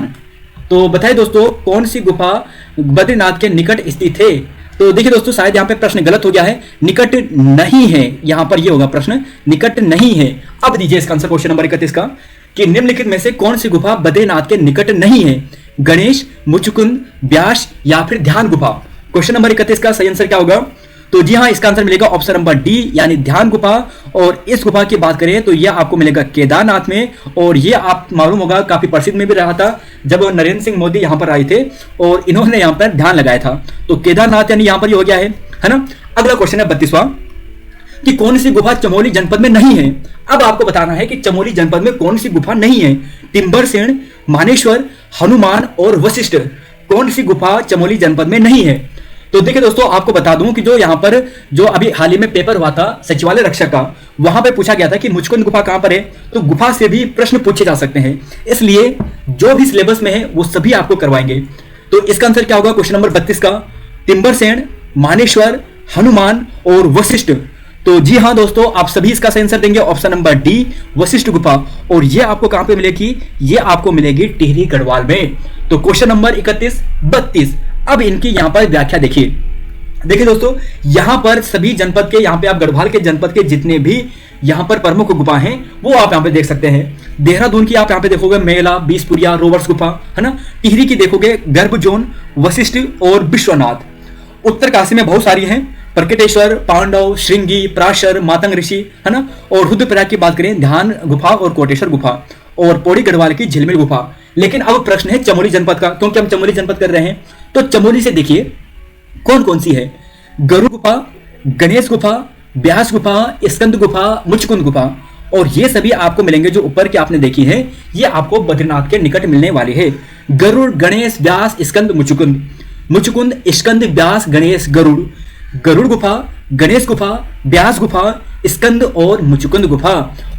तो बताइए दोस्तों कौन सी गुफा बद्रीनाथ के निकट स्थित है। तो देखिए दोस्तों शायद यहाँ पे प्रश्न गलत हो गया है, निकट नहीं है, यहां पर ये होगा प्रश्न, निकट नहीं है। अब दीजिए इसका आंसर क्वेश्चन नंबर 31 का कि निम्नलिखित में से कौन सी गुफा बद्रीनाथ के निकट नहीं है, गणेश, मुचकुंद, व्यास या फिर ध्यान गुफा। क्वेश्चन नंबर 31 का सही आंसर क्या होगा। तो जी हाँ, इसका आंसर मिलेगा ऑप्शन नंबर डी, यानी ध्यान गुफा। और इस गुफा की बात करें तो यह आपको मिलेगा केदारनाथ में, और ये आप मालूम होगा काफी प्रसिद्ध में भी रहा था जब नरेंद्र सिंह मोदी यहाँ पर आए थे और इन्होंने यहाँ पर ध्यान लगाया था। तो केदारनाथ यानी यहाँ पर ही हो गया है ना। अगला क्वेश्चन है 32वां। कि कौन सी गुफा चमोली जनपद में नहीं है। अब आपको बताना है कि चमोली जनपद में कौन सी गुफा नहीं है। टिम्बरसेन, मानेश्वर, हनुमान और वशिष्ठ, कौन सी गुफा चमोली जनपद में नहीं है। तो देखिए दोस्तों, आपको बता दूं कि जो यहाँ पर जो अभी हाल ही में पेपर हुआ था सचिवालय रक्षक का, वहां पे पूछा गया था कि मुचकुंद गुफा कहां पर है। तो गुफा से भी प्रश्न पूछे जा सकते हैं, इसलिए जो भी सिलेबस में है वो सभी आपको करवाएंगे। तो इसका आंसर क्या होगा क्वेश्चन नंबर 32 का? टिम्बरसेन, मानेश्वर, हनुमान और वशिष्ठ। तो जी हाँ दोस्तों, आप सभी इसका सही आंसर देंगे ऑप्शन नंबर डी, वशिष्ठ गुफा। और ये आपको कहां पे मिलेगी? ये आपको मिलेगी टिहरी गढ़वाल में। तो क्वेश्चन नंबर 31, 32, अब इनकी यहां पर व्याख्या देखिए। देखिए दोस्तों, यहां पर सभी जनपद के, यहां पे आप गढ़वाल के जनपद के जितने भी यहां पर प्रमुख गुफा हैं वो आप यहां पे देख सकते हैं। देहरादून की आप यहां पे देखोगे मेला, बीसपुरिया, रोवर्स गुफा, है ना। टिहरी की देखोगे गर्भजोन, वशिष्ठ और विश्वनाथ। उत्तरकाशी में बहुत सारी हैं, प्रकटेश्वर, पांडव, श्रृंगी, प्राशर, मातंग ऋषि, है ना। और रुद्रप्रयाग की बात करें ध्यान गुफा और कोटेश्वर गुफा, और पौड़ी गढ़वाल की झिलमिल गुफा। लेकिन अब प्रश्न है चमोली जनपद का, क्योंकि हम चमोली जनपद कर रहे हैं। तो चमोली से देखिए कौन कौन सी है। गरुड़ गुफा, गणेश गुफा, व्यास गुफा, स्कंद गुफा, मुचकुंद गुफा। और ये सभी आपको मिलेंगे जो ऊपर की आपने देखी है, ये आपको बद्रीनाथ के निकट मिलने वाली है। गरुड़, गणेश, व्यास, स्कंद, मुचकुंद। मुचकुंद, स्कंद, व्यास, गणेश, गरुड़। गरुड़ गुफा, गणेश गुफा, व्यास गुफा, स्कंद और मुचकुंद गुफा।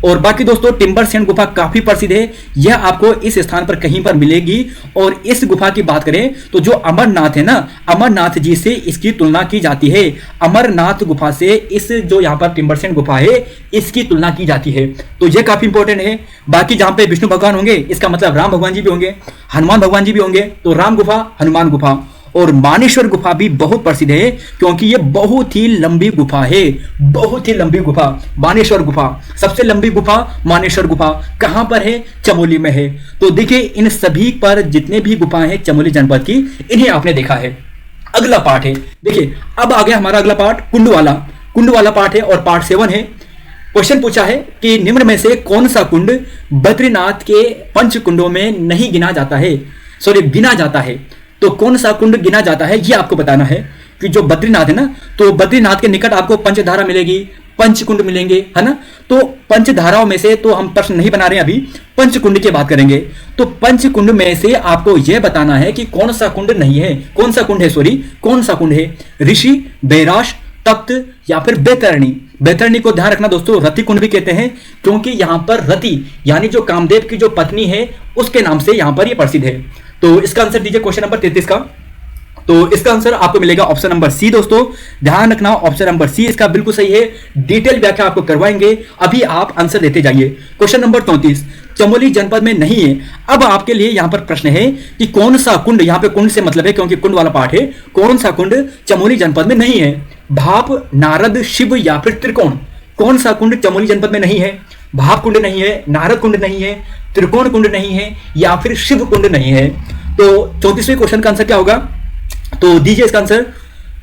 और बाकी दोस्तों टिम्बरसेन गुफा काफी प्रसिद्ध है, यह आपको इस स्थान पर कहीं पर मिलेगी। और इस गुफा की बात करें तो जो अमरनाथ है ना, अमरनाथ जी से इसकी तुलना की जाती है। अमरनाथ गुफा से इस जो यहाँ पर टिम्बरसेन गुफा है इसकी तुलना की जाती है। तो यह काफी इंपॉर्टेंट है। बाकी जहां पे विष्णु भगवान होंगे इसका मतलब राम भगवान जी भी होंगे, हनुमान भगवान जी भी होंगे। तो राम गुफा, हनुमान गुफा। और मानेश्वर गुफा भी बहुत प्रसिद्ध है, क्योंकि ये बहुत ही लंबी गुफा है, बहुत ही लंबी गुफा मानेश्वर गुफा। सबसे लंबी गुफा मानेश्वर गुफा कहां पर है? चमोली में है। तो देखिए इन सभी पर जितने भी गुफाएं हैं चमोली जनपद की, इन्हें आपने देखा है। अगला पार्ट है, देखिए अब आ गया हमारा अगला पार्ट, कुंड वाला। कुंड वाला पार्ट है और पार्ट 7 है। क्वेश्चन पूछा है कि निम्न में से कौन सा कुंड बद्रीनाथ के पंच कुंडों में नहीं गिना जाता है, गिना जाता है। तो कौन सा कुंड गिना जाता है ये आपको बताना है। कि जो बद्रीनाथ है ना, तो बद्रीनाथ के निकट आपको पंचधारा मिलेगी, पंच कुंड मिलेंगे, है ना। तो पंचधाराओं में से तो हम प्रश्न नहीं बना रहे हैं, अभी पंच कुंड की बात करेंगे। तो पंच कुंड में से आपको यह बताना है कि कौन सा कुंड नहीं है, कौन सा कुंड है, कौन सा कुंड है? ऋषि, बैराश, तप्त या फिर बैतरणी। बैतरणी को ध्यान रखना दोस्तों, रति कुंड भी कहते हैं, क्योंकि यहां पर रति यानी जो कामदेव की जो पत्नी है उसके नाम से यहां पर ये प्रसिद्ध है। तो इसका आंसर दीजिए क्वेश्चन नंबर 33 का। तो इसका आंसर आपको मिलेगा ऑप्शन नंबर सी। दोस्तों ध्यान रखना, ऑप्शन नंबर सी इसका बिल्कुल सही है। डिटेल व्याख्या आपको करवाएंगे, अभी आप आंसर देते जाइए। क्वेश्चन नंबर 34 चमोली जनपद में नहीं है। अब आपके लिए यहां पर प्रश्न है कि कौन सा कुंड, यहां पे कुंड से मतलब है क्योंकि कुंड वाला पार्ट है, कौन सा कुंड चमोली जनपद में नहीं है? भाप, नारद, शिव या फिर त्रिकोण। कौन सा कुंड चमोली जनपद में नहीं है? भाप कुंड नहीं है, नारद कुंड नहीं है, त्रिकोण कुंड नहीं है या फिर शिव कुंड नहीं है। तो 34वें क्वेश्चन का आंसर क्या होगा? तो दीजिए इसका आंसर।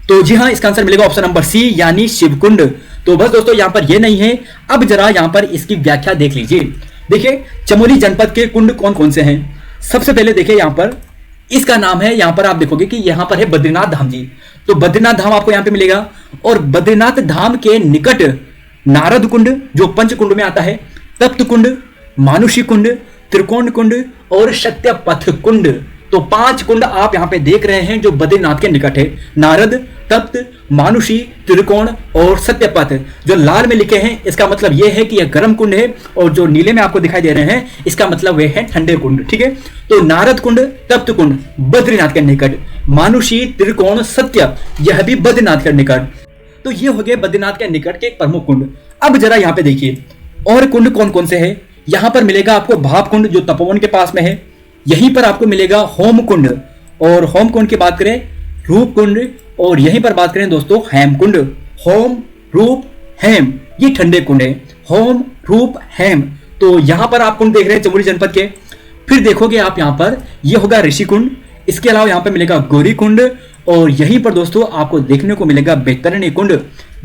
तो जी हाँ, इसका आंसर मिलेगा ऑप्शन नंबर सी यानी शिव कुंड। तो बस दोस्तों यहां पर ये नहीं है। अब जरा यहां पर इसकी व्याख्या देख लीजिए। देखिए चमोली जनपद के कुंड कौन कौन से हैं। सबसे पहले देखिए यहां पर इसका नाम है, यहां पर आप देखोगे कि यहां पर है बद्रीनाथ धाम जी। तो बद्रीनाथ धाम आपको यहां पे मिलेगा। और बद्रीनाथ धाम के निकट नारद कुंड जो पंच कुंड में आता है, तप्त कुंड, मानुषी कुंड, त्रिकोण कुंड और सत्यपथ कुंड। तो 5 कुंड आप यहां पे देख रहे हैं जो बद्रीनाथ के निकट है। नारद, तप्त, मानुषी, त्रिकोण और सत्यपथ। जो लाल में लिखे हैं इसका मतलब यह है कि यह गर्म कुंड है, और जो नीले में आपको दिखाई दे रहे हैं इसका मतलब वे है ठंडे कुंड। ठीक है, तो नारद कुंड, तप्त कुंड बद्रीनाथ के निकट, मानुषी, त्रिकोण, सत्य यह भी बद्रीनाथ के निकट। तो ये हो गए बद्रीनाथ के निकट के प्रमुख कुंड। अब जरा यहाँ पे देखिए और कुंड कौन कौन से हैं। यहां पर मिलेगा आपको भाप कुंड जो तपोवन के पास में है। यहीं पर आपको मिलेगा होम कुंड, और होम कुंड की बात करें रूप कुंड, और यहीं पर बात करें दोस्तों हेम कुंड। होम, रूप, हेम ये ठंडे कुंड है। होम, रूप, हेम। तो यहां पर आप कुंड देख रहे हैं चमोली जनपद के। फिर देखोगे आप यहां पर ये होगा ऋषि कुंड। इसके अलावा यहां पर मिलेगा गौरी कुंड, और यहीं पर दोस्तों आपको देखने को मिलेगा बैतरणी कुंड।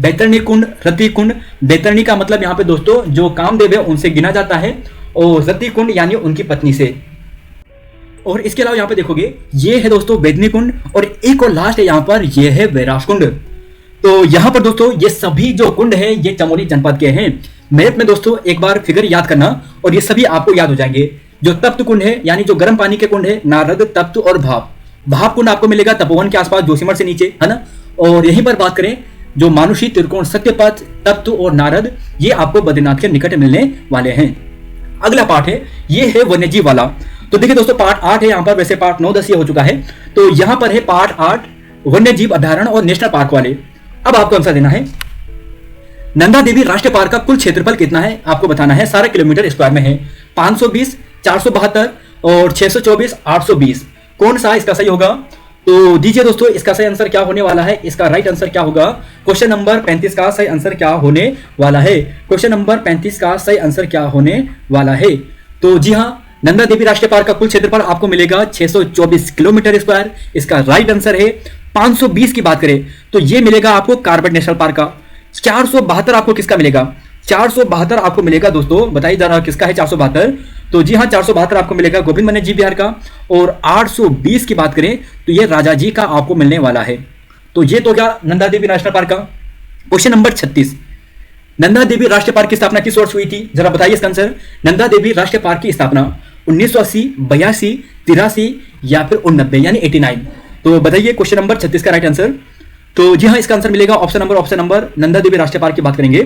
बैतरणी कुंड, रति कुंड। बैतरणी का मतलब यहाँ पे दोस्तों जो कामदेव है उनसे गिना जाता है, और रति कुंड यानी उनकी पत्नी से। और इसके अलावा यहाँ पे देखोगे ये है दोस्तों वेदनी कुंड, और एक और लास्ट है यहाँ पर ये है वैराश कुंड। तो यहाँ पर दोस्तों ये सभी जो कुंड है ये चमोली जनपद के हैं। मैप में दोस्तों एक बार फिगर याद करना और ये सभी आपको याद हो जाएंगे। जो तप्त कुंड है यानी जो गर्म पानी के कुंड है, नारद, तप्त और भाप। भाप कुंड आपको मिलेगा तपोवन के आसपास, जोशीमठ से नीचे, है ना। और यहीं पर बात करें जो मानुषी, त्रिकोण, सत्यपथ, तप्त और नारद, ये आपको बद्रीनाथ के निकट मिलने वाले हैं। अगला पार्ट है, ये है वन्यजीव वाला। तो देखिए दोस्तों पार्ट 8 है यहाँ पर, वैसे पार्ट 9, 10 ये हो चुका है। तो यहाँ पर है पार्ट 8 वन्यजीव अभ्यारण्य और नेशनल पार्क वाले। अब आपको आंसर देना है नंदा देवी राष्ट्रीय पार्क का कुल क्षेत्रफल कितना है, आपको बताना है। सारा किलोमीटर स्क्वायर में है, 520, 472 और 624, 820। कौन सा इसका सही होगा? तो दीजिए दोस्तों इसका सही आंसर क्या होने वाला है, इसका राइट आंसर क्या होगा? क्वेश्चन नंबर 35 का सही आंसर क्या होने वाला है? क्वेश्चन नंबर 35 का सही आंसर क्या होने वाला है? तो जी हाँ, नंदा देवी राष्ट्रीय पार्क का कुल क्षेत्रफल आपको मिलेगा 624 किलोमीटर स्क्वायर। इसका राइट आंसर है। 520 की बात करें तो ये मिलेगा आपको कार्बेट नेशनल पार्क का। 472 आपको किसका मिलेगा? 472 आपको मिलेगा दोस्तों, बताइए जरा किसका है 472? तो जी हाँ, 472 आपको मिलेगा गोविंद वन्य जीव विहार का। और 820 की बात करें तो ये राजा जी का आपको मिलने वाला है। तो ये तो क्या नंदा देवी नेशनल पार्क का। क्वेश्चन नंबर 36, नंदा देवी राष्ट्रीय पार्क की स्थापना किस वर्ष हुई थी, जरा बताइए इसका आंसर। नंदा देवी राष्ट्रीय पार्क की स्थापना 1980, 82, 83 या फिर 89 यानी 89। तो बताइए क्वेश्चन नंबर 36 का राइट आंसर। तो जी हाँ, इसका आंसर मिलेगा ऑप्शन नंबर नंदा देवी राष्ट्रीय पार्क की बात करेंगे।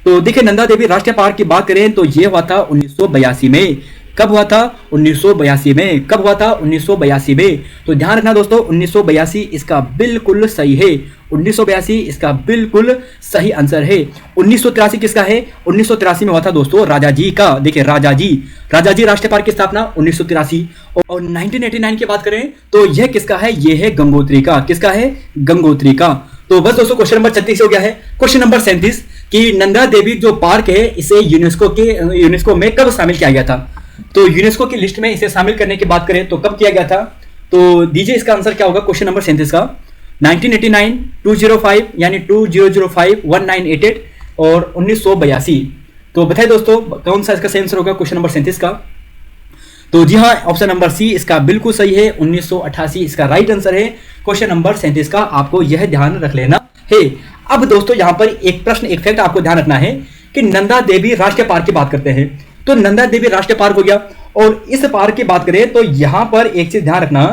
तो देखिए नंदा देवी राष्ट्रीय पार्क की बात करें तो ये हुआ था 1982 में। कब हुआ था? 1982 में। कब हुआ था? 1982 में। तो ध्यान रखना दोस्तों, 1982 इसका बिल्कुल सही है। 1982 इसका बिल्कुल सही आंसर है। 1983 किसका है? 1983 में हुआ था दोस्तों राजा जी का। देखिए राजा जी राष्ट्रीय पार्क की स्थापना 1983। और 1989 की बात करें तो यह किसका है? यह है गंगोत्री का। किसका है? गंगोत्री का। तो बस दोस्तों क्वेश्चन नंबर 36 हो गया है। क्वेश्चन नंबर 37 कि नंदा देवी जो पार्क है इसे यूनेस्को में कब शामिल किया गया था? तो यूनेस्को की लिस्ट में इसे शामिल करने की बात करें तो कब किया गया था? तो दीजिए इसका आंसर क्या होगा क्वेश्चन नंबर 37 का। 1989, 205 यानी 2005, 1988 और 1982। तो बताइए दोस्तों कौन सा इसका सही आंसर होगा क्वेश्चन नंबर 37 का? तो जी हाँ, ऑप्शन नंबर सी इसका बिल्कुल सही है। 1988 इसका राइट आंसर है क्वेश्चन नंबर 37 का। आपको यह ध्यान रख लेना है। अब दोस्तों यहां पर एक प्रश्न, एक फैक्ट आपको ध्यान रखना है कि नंदा देवी राष्ट्रीय पार्क की बात करते हैं तो नंदा देवी राष्ट्रीय पार्क हो गया। और इस पार्क की बात करें तो यहां पर एक चीज ध्यान रखना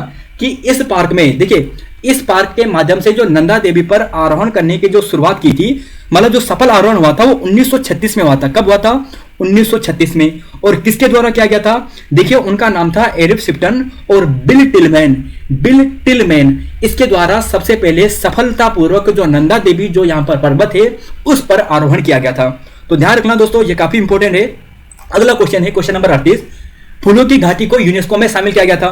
कि इस पार्क में देखिए, इस पार्क के माध्यम से जो नंदा देवी पर आरोहण करने की जो शुरुआत की थी, मतलब जो सफल आरोहण हुआ था वो 1936 में हुआ था। कब हुआ था? 1936 में। और किसके द्वारा किया गया था? देखिए उनका नाम था एरिक शिप्टन और बिल टिलमैन। इसके द्वारा सबसे पहले सफलतापूर्वक जो नंदा देवी जो यहां पर पर्वत है उस पर आरोहण किया गया था। तो ध्यान रखना दोस्तों, ये काफी इंपॉर्टेंट है। अगला क्वेश्चन है क्वेश्चन नंबर 38, फूलों की घाटी को यूनेस्को में शामिल किया गया था।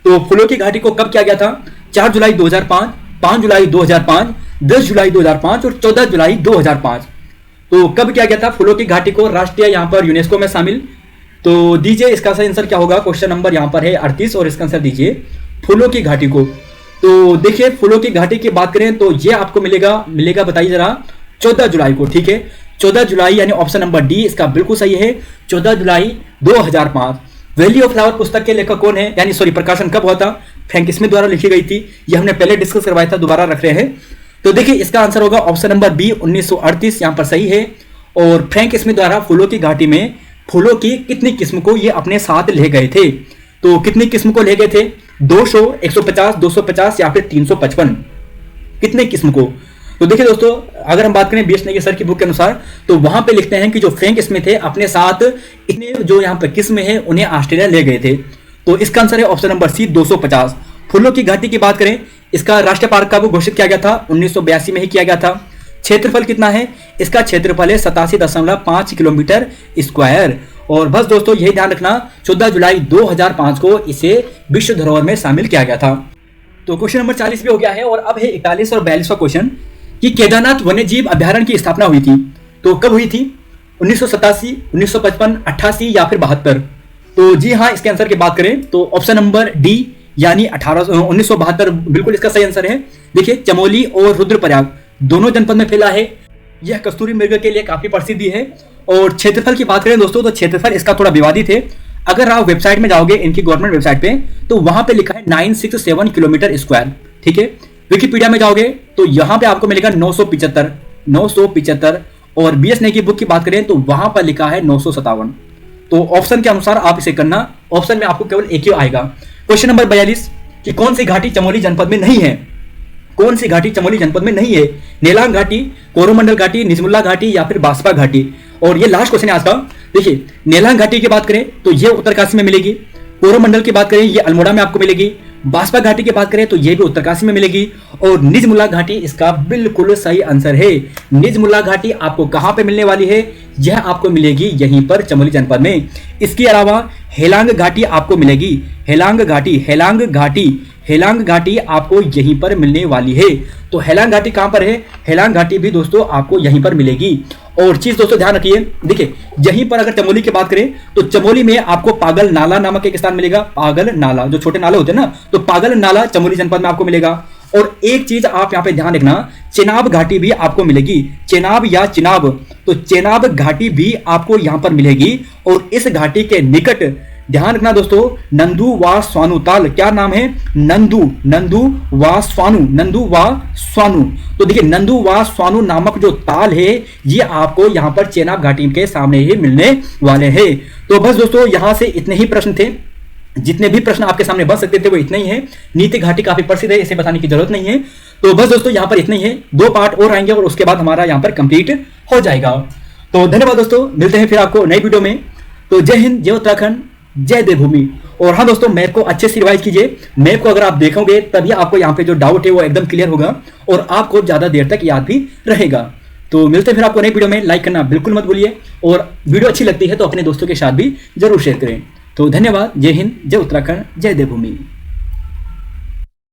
तो फूलों की घाटी को कब किया गया था? 4 जुलाई 2005, 5 जुलाई 2005, 10 जुलाई 2005 और 14 जुलाई 2005। तो कब किया गया था फूलों की घाटी को राष्ट्रीय यहां पर यूनेस्को में शामिल? तो दीजिए इसका सही आंसर क्या होगा। क्वेश्चन नंबर यहां पर है 38 और इसका आंसर दीजिए फूलों की घाटी को। तो देखिए फूलों की घाटी की बात करें तो ये आपको मिलेगा बताइए जरा 14 जुलाई को। ठीक है, 14 जुलाई यानी ऑप्शन नंबर डी इसका बिल्कुल सही है। 14 जुलाई 2005। वैली ऑफ फ्लावर पुस्तक के लेखक कौन है, यानी सॉरी प्रकाशन कब हुआ था? फ्रैंक स्मिथ द्वारा लिखी गई थी। ये हमने पहले डिस्कस करवाया था, दोबारा रख रहे हैं। तो देखिए इसका आंसर होगा ऑप्शन नंबर बी 1938, यहां पर सही है। और फ्रैंक स्मिथ द्वारा फूलों की घाटी में फूलों की कितनी किस्म को ये अपने साथ ले गए थे? तो कितनी किस्म को ले गए थे? 200, 150, 250 या फिर 355? कितने किस्म को? तो देखिए दोस्तों, अगर हम बात करें बीएस नेगी सर की बुक के अनुसार तो वहां पे लिखते हैं कि जो फ्रैंक स्मिथ है अपने साथ इतने जो यहाँ पे किस्म है उन्हें ऑस्ट्रेलिया ले गए थे। तो इसका आंसर है ऑप्शन नंबर सी 250। फूलों की घाटी की बात करें, इसका राष्ट्रीय पार्क कब घोषित किया गया था? 1982 में ही किया गया था। क्षेत्रफल कितना है? इसका क्षेत्रफल है 87.5 किलोमीटर स्क्वायर। और बस दोस्तों यही ध्यान रखना, 14 जुलाई 2005 को इसे विश्व धरोहर में शामिल किया गया था। तो क्वेश्चन नंबर 40 भी हो गया है। और अब है 41 और 42वां क्वेश्चन कि केदारनाथ वन्यजीव अभ्यारण्य की स्थापना हुई थी तो कब हुई थी? 1987, 1955, 88 या फिर 72? तो जी हाँ, इसके आंसर की बात करें तो ऑप्शन नंबर डी यानी 1972 बिल्कुल इसका सही आंसर है। देखिए चमोली और रुद्रप्रयाग दोनों जनपद में फैला है। यह कस्तूरी मृग के लिए काफी प्रसिद्ध है। और क्षेत्रफल की बात करें दोस्तों तो क्षेत्रफल इसका थोड़ा विवादित है। अगर आप वेबसाइट में जाओगे इनकी गवर्नमेंट वेबसाइट पे तो वहां पे लिखा है 967 किलोमीटर स्क्वायर। ठीक है, विकिपीडिया में जाओगे तो यहां पे आपको मिलेगा 975 और बीएस ने की बुक की बात करें तो वहां पर लिखा है 957। तो ऑप्शन के अनुसार आप इसे करना। ऑप्शन में आपको केवल एक ही आएगा। क्वेश्चन नंबर 42 कि कौन सी घाटी चमोली जनपद में नहीं है? कौन सी घाटी चमोली जनपद में नहीं है? नेलांग घाटी, कोरोमंडल घाटी, निजमुल्ला घाटी या फिर बासपा घाटी। और ये लास्ट क्वेश्चन है आज का। देखिए, नेलांग घाटी की बात करें तो ये उत्तरकाशी में मिलेगी। कोरोमंडल की बात करें ये अल्मोड़ा में आपको मिलेगी। बासपा घाटी की बात करें तो ये भी उत्तरकाशी में मिलेगी। और निजमुल्ला घाटी इसका बिल्कुल सही आंसर है। निजमुल्ला घाटी आपको कहां पे मिलने वाली है? यह आपको मिलेगी यहीं पर चमोली जनपद में। इसके अलावा हेलांग घाटी आपको मिलेगी। हेलांग घाटी आपको यहीं पर मिलने वाली है। तो हेलांग घाटी कहां पर है? हेलांग घाटी भी दोस्तों आपको यहीं पर मिलेगी। और चीज दोस्तों ध्यान रखिए, देखिए यहीं पर अगर चमोली की बात करें तो चमोली में आपको पागल नाला नामक एक स्थान मिलेगा। पागल नाला, जो छोटे नाले होते हैं ना, तो पागल नाला चमोली जनपद में आपको मिलेगा। और एक चीज आप यहां पे ध्यान रखना, चेनाब घाटी भी आपको मिलेगी। चेनाब या चिनाब, तो चेनाब घाटी भी आपको यहां पर मिलेगी। और इस घाटी के निकट ध्यान रखना दोस्तों, नंदू व स्वानु ताल, क्या नाम है? नंदू व स्वानु। तो देखिए, नंदू व स्वानु नामक जो ताल है ये आपको यहां पर चेनाब घाटी के सामने ही मिलने वाले हैं। तो बस दोस्तों यहां से इतने ही प्रश्न थे। जितने भी प्रश्न आपके सामने बन सकते थे वो इतने ही है। नीति घाटी काफी प्रसिद्ध है, इसे बताने की जरूरत नहीं है। तो बस दोस्तों यहां पर इतने ही है। 2 पार्ट और आएंगे और उसके बाद हमारा यहां पर कंप्लीट हो जाएगा। तो धन्यवाद दोस्तों, मिलते हैं फिर आपको नई वीडियो में। तो जय हिंद, जय उत्तराखंड, जय देवभूमि। और हाँ दोस्तों, मैप को अच्छे से रिवाइज कीजिए। मैप को अगर आप देखोगे तभी आपको यहाँ पे जो डाउट है वो एकदम क्लियर होगा और आपको ज्यादा देर तक याद भी रहेगा। तो मिलते हैं फिर आपको नई वीडियो में। लाइक करना बिल्कुल मत भूलिए और वीडियो अच्छी लगती है तो अपने दोस्तों के साथ भी जरूर शेयर करें। तो धन्यवाद, जय हिंद, जय उत्तराखंड, जय देवभूमि।